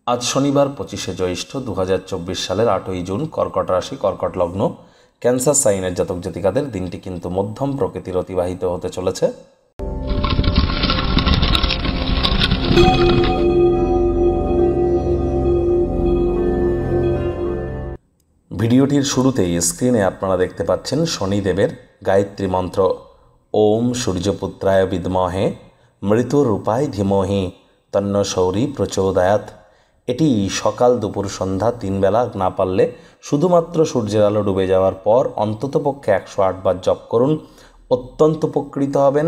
আজ শনিবার 25শে জ্যৈষ্ঠ 2024 সালের 8ই জুন, কর্কট রাশি, কর্কট লগ্ন, ক্যান্সার সাইনের জাতক জাতিকাদের দিনটি কিন্তু মধ্যম প্রকৃতির অতিবাহিত হতে চলেছে। ভিডিওটির শুরুতেই স্ক্রিনে আপনারা দেখতে পাচ্ছেন শনিদেবের গায়ত্রী মন্ত্র, ওম সূর্যপুত্রায় বিদ্মহে মৃত্যুরূপায় ধীমহি তন্ন সৌরী প্রচোদয়াৎ। এটি সকাল, দুপুর, সন্ধ্যা 3 বেলা, না পারলে শুধুমাত্র সূর্যের আলো ডুবে যাওয়ার পর অন্ততপক্ষে 108 বার জপ করুন, অত্যন্ত উপকৃত হবেন।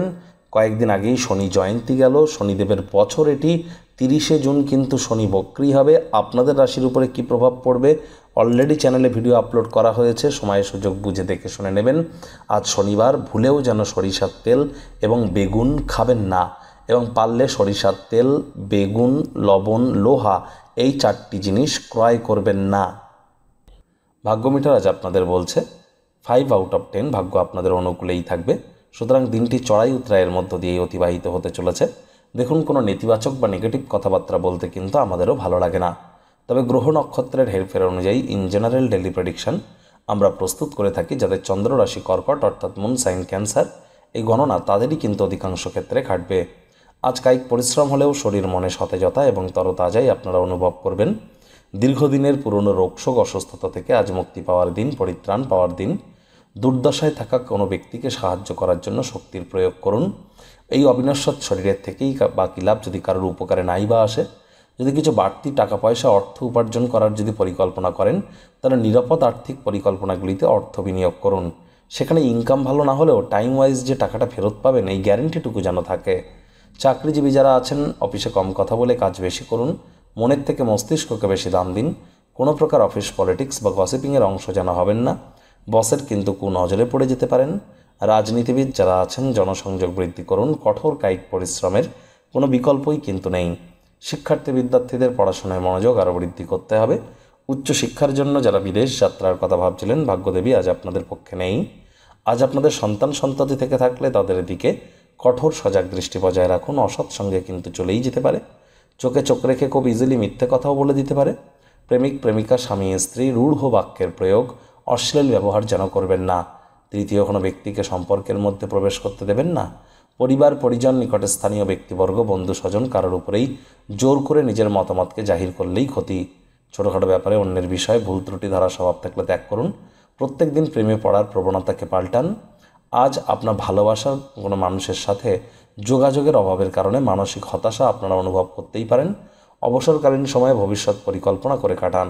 কয়েকদিন আগেই শনি জয়ন্তী গেল, শনিদেবের বছর এটি। 30শে জুন কিন্তু শনি বক্রী হবে। আপনাদের রাশির উপরে কী প্রভাব পড়বে অলরেডি চ্যানেলে ভিডিও আপলোড করা হয়েছে, সময় সুযোগ বুঝে দেখে শুনে নেবেন। আজ শনিবার, ভুলেও যেন সরিষার তেল এবং বেগুন খাবেন না, এবং পারলে সরিষার তেল, বেগুন, লবণ, লোহা এই 4টি জিনিস ক্রয় করবেন না। ভাগ্যমিটার আজ আপনাদের বলছে 5 আউট অফ 10 ভাগ্য আপনাদের অনুকূলেই থাকবে। সুতরাং দিনটি চড়াই উতরাইয়ের মধ্য দিয়েই অতিবাহিত হতে চলেছে। দেখুন, কোনো নেতিবাচক বা নেগেটিভ কথাবার্তা বলতে কিন্তু আমাদেরও ভালো লাগে না, তবে গ্রহ নক্ষত্রের হেরফের অনুযায়ী ইন জেনারেল ডেলি প্রেডিকশন আমরা প্রস্তুত করে থাকি। যাদের চন্দ্র রাশি কর্কট অর্থাৎ মুন সাইন ক্যান্সার, এই গণনা তাদেরই কিন্তু অধিকাংশ ক্ষেত্রে খাটবে। আজ কায়িক পরিশ্রম হলেও শরীর মনে সতেজতা এবং তরতাজাই আপনারা অনুভব করবেন। দীর্ঘদিনের পুরনো রোগশোক, অসুস্থতা থেকে আজ মুক্তি পাওয়ার দিন, পরিত্রাণ পাওয়ার দিন। দুর্দশায় থাকা কোনো ব্যক্তিকে সাহায্য করার জন্য শক্তির প্রয়োগ করুন। এই অবিনশ্বর শরীরের থেকেই বাকি লাভ যদি কারোর উপকারে নাই বা আসে। যদি কিছু বাড়তি টাকা পয়সা, অর্থ উপার্জন করার যদি পরিকল্পনা করেন, তাহলে নিরাপদ আর্থিক পরিকল্পনাগুলিতে অর্থ বিনিয়োগ করুন। সেখানে ইনকাম ভালো না হলেও টাইম ওয়াইজ যে টাকাটা ফেরত পাবেন, এই গ্যারেন্টিটুকু যেন থাকে। চাকরিজীবী যারা আছেন, অফিসে কম কথা বলে কাজ বেশি করুন, মনের থেকে মস্তিষ্ককে বেশি দাম দিন। কোনো প্রকার অফিস পলিটিক্স বা গসিপিংয়ের অংশ যেন হবেন না, বসের কিন্তু কুনজরে পড়ে যেতে পারেন। রাজনীতিবিদ যারা আছেন, জনসংযোগ বৃদ্ধি করুন, কঠোর কায়িক পরিশ্রমের কোনো বিকল্পই কিন্তু নেই। শিক্ষার্থী বিদ্যার্থীদের পড়াশোনায় মনোযোগ আরও বৃদ্ধি করতে হবে। উচ্চশিক্ষার জন্য যারা বিদেশ যাত্রার কথা ভাবছিলেন, ভাগ্যদেবী আজ আপনাদের পক্ষে নেই। আজ আপনাদের সন্তান সন্ততি থেকে থাকলে তাদের দিকে কঠোর সজাগ দৃষ্টি বজায় রাখুন। অসৎ সঙ্গে কিন্তু চলেই যেতে পারে। চোখে চোখ রেখে খুব ইজিলি মিথ্যে কথাও বলে দিতে পারে। প্রেমিক প্রেমিকা, স্বামী স্ত্রী রূঢ় বাক্যের প্রয়োগ, অশ্লীল ব্যবহার যেন করবেন না। তৃতীয় কোনো ব্যক্তিকে সম্পর্কের মধ্যে প্রবেশ করতে দেবেন না। পরিবার পরিজন, নিকটে স্থানীয় ব্যক্তিবর্গ, বন্ধু স্বজন কারোর উপরেই জোর করে নিজের মতামতকে জাহির করলেই ক্ষতি। ছোটোখাটো ব্যাপারে অন্যের বিষয়ে ভুল ত্রুটি ধরা স্বভাব থাকলে ত্যাগ করুন। প্রত্যেক দিন প্রেমে পড়ার প্রবণতাকে পাল্টান। আজ আপনার ভালোবাসার কোনো মানুষের সাথে যোগাযোগের অভাবের কারণে মানসিক হতাশা আপনারা অনুভব করতেই পারেন। অবসরকালীন সময়ে ভবিষ্যৎ পরিকল্পনা করে কাটান।